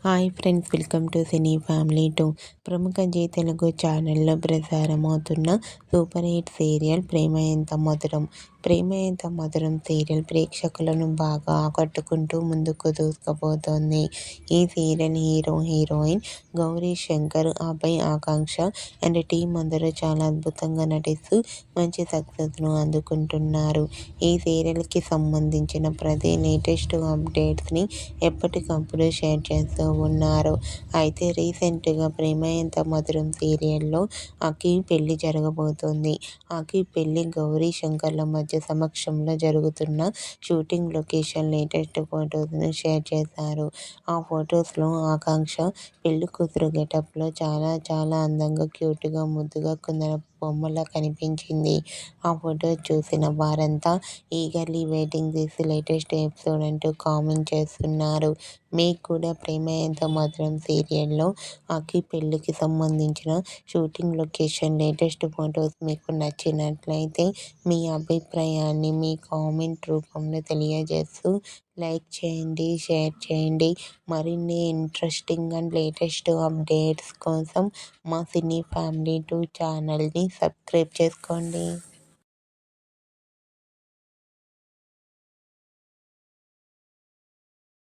Hi friends, welcome to cine family 2. ప్రముఖ G Telugu ఛానల్లో ప్రసారమవుతున్న super hit serial ప్రేమ ఎంత మధురం. ప్రేమ ఎంత మధురం సీరియల్ ప్రేక్షకులను బాగా ఆకట్టుకుంటూ ముందుకు దూసుకుపోతోంది. ఈ serial hero, heroine Gauri Shankar, Abhay, Akanksha and team అందరూ చాలా అద్భుతంగా నటిస్తూ మంచి సక్సెస్ను అందుకుంటున్నారు. ఈ సీరియల్కి సంబంధించిన ప్రతి లేటెస్ట్ అప్డేట్స్ని ఎప్పటికప్పుడు షేర్ చేస్తూ ఉన్నారు. అయితే రీసెంట్గా ప్రేమ ఎంత మధురం సీరియల్లో అఖి పెళ్లి జరగబోతోంది. అఖి పెళ్లి గౌరీ శంకర్ల మధ్య సమక్షంలో జరుగుతున్న షూటింగ్ లొకేషన్ లేటెస్ట్ ఫొటోస్ను షేర్ చేశారు. ఆ ఫొటోస్లో ఆకాంక్ష పెళ్లి కూతురు గెటప్లో చాలా చాలా అందంగా, క్యూట్గా, ముద్దుగా కుందన బొమ్మలా కనిపించింది. ఆ ఫొటో చూసిన వారంతా eagerly waiting this latest episode అంటూ కామెంట్ చేస్తున్నారు. మీకు కూడా ప్రేమ ఎంత మధురం సీరియల్లో అఖి పెళ్లికి సంబంధించిన షూటింగ్ లొకేషన్ లేటెస్ట్ ఫొటోస్ మీకు నచ్చినట్లయితే మీ అభిప్రాయాన్ని మీ కామెంట్ రూపంలో తెలియజేస్తూ లైక్ చేయండి, షేర్ చేయండి. మరిన్ని ఇంట్రెస్టింగ్ అండ్ లేటెస్ట్ అప్డేట్స్ కోసం మా సినీ ఫ్యామిలీ 2 ఛానల్ని సబ్స్క్రైబ్ చేసుకోండి.